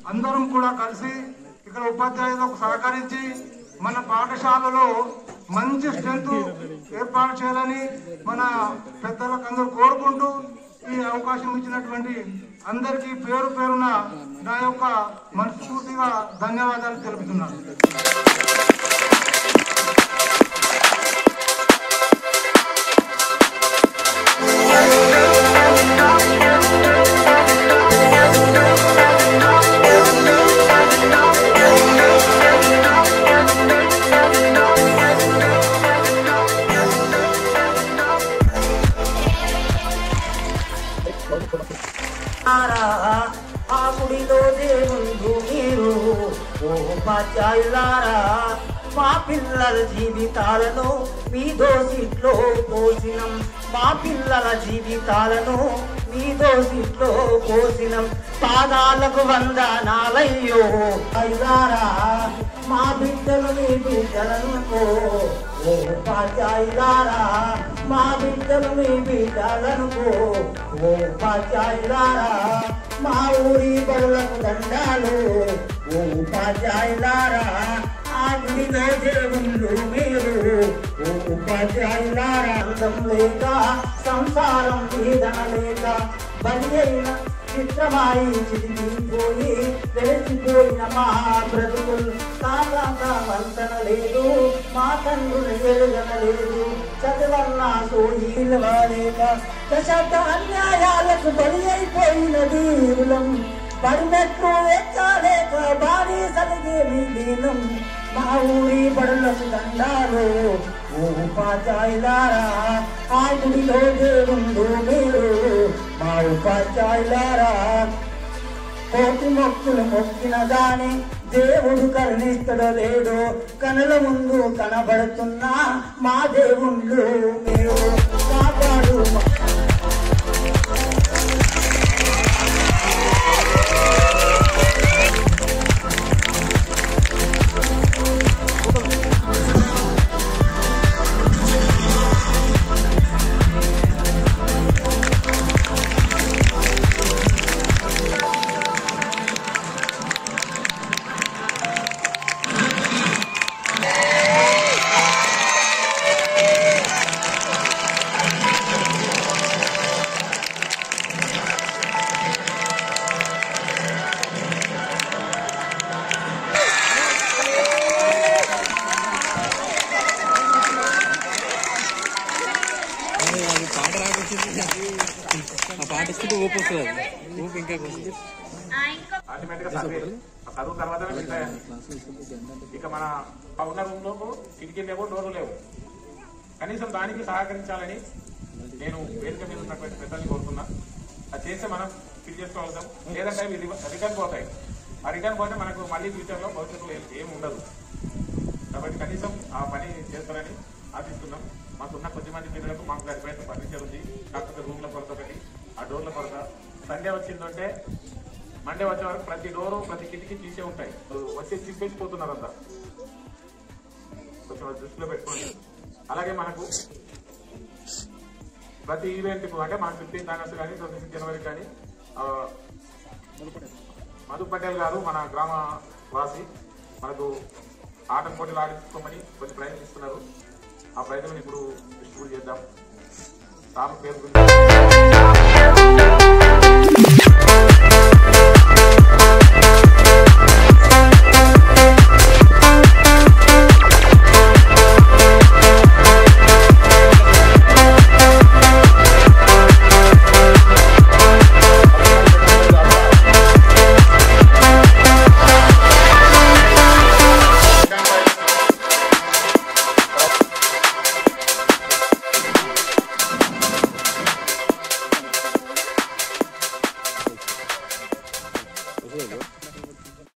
అందరం కూడా కలిసి ఇక్కడ ఉపాధ్యాయులకు సహకరించి మన పాఠశాలలో మంచి స్ట్రెంత్ ఏర్పాటు చేయాలని మన పెద్దలకు అందరూ కోరుకుంటూ ఈ అవకాశం ఇచ్చినటువంటి అందరికీ పేరు పేరున నా యొక్క మనస్ఫూర్తిగా ధన్యవాదాలు తెలుపుతున్నాను. ఉపాధ్యాయులారా మా పిల్లల జీవితాలను మీ దోసిట్లో పోసినం, మా పిల్లల జీవితాలను మీ దోసిట్లో పోసినం. పాదాలకు వందనాలయ్యో అయ్యారా మా బిడ్డలు మీ బిడ్డలనుకో. ఓ ఉపాధ్యాయులారా మా బిడ్డలు మీ బిడ్డలనుకో. ఓ ఉపాధ్యాయులారా మా ఊరి బడులకు దండాలు. ఓ ఉపాధ్యాయులారా ఆ గుడిలో దేవుళ్ళు మీరు. ఓ ఉపాధ్యాయులారా అందం లేక సంసారం వేదన లేక బలి అయిన చిత్రమాయి చిరిగిపోయి వెలిసిపోయిన మా బ్రతుకులు కాక వంతన లేదు, మా తండ్రులు ఎరుగన లేదు. చదువన్నా సోయి నిలవలేక దశక అన్యాయాలకు బలి అయిపోయిన వీరులం. పడినట్లు ఎక్కలేక బాడీ సలిగే దీనం. మా ఊరి బడులకు దండాలు. ఓ ఉపాధ్యాయులారా ఆ గుడిలో దేవుళ్ళు మీరు. మా ఉపాధ్యాయులారా కోటి మొక్కులు మొక్కిన గాని దేవుడు కరుణిస్తడో లేదో. కనుల ముందు కనబడుతున్నా మా దేవుళ్ళు మీరు. కాపాడు పాటిస్తే ఊపు వస్తుంది. ఊపు ఇంకా చదువు తర్వాత ఇక మన ఉన్న రూమ్ లో కిటికీలు లేవు, డోర్లు లేవు. కనీసం దానికి సహకరించాలని నేను వేదిక మీద ఉన్నటువంటి పెద్దల్ని కోరుతున్నా. అది చేస్తే మనం ఫిల్ చేసుకోగలుగుతాం. లేదంటే అవి రిటర్న్ పోతాయి. ఆ రిటర్న్ పోతే మనకు మళ్ళీ ఫ్యూచర్ లో భవిష్యత్తులో ఏమి ఉండదు. కాబట్టి కనీసం ఆ పని చేస్తారని ఆశిస్తున్నాం. మాకున్న కొద్దిమంది పిల్లలకు మాకు సరిపోయిన ఫర్నిచర్ ఉంది. కాకపోతే రూమ్ల కొరత ఒకటి, ఆ డోర్ల కొరత. సండే వచ్చిందంటే మండే వచ్చే వరకు ప్రతి డోరు ప్రతి కిటికీ తీసే ఉంటాయి. వచ్చి చింపేసిపోతున్నారు అంతా. కొంచెం దృష్టిలో పెట్టుకోండి. అలాగే మనకు ప్రతి ఈవెంట్కు అంటే మన 15th ఆగస్టు కానీ 26 జనవరి కానీ మధు పటేల్ గారు మన గ్రామ వాసి మనకు ఆటం పోటీలు ఆడించుకోమని కొన్ని ప్రైజులు ఇస్తున్నారు. ఆ ప్రైజులను ఇప్పుడు డిస్ట్రిబ్యూట్ చేద్దాం. సార్ పేరు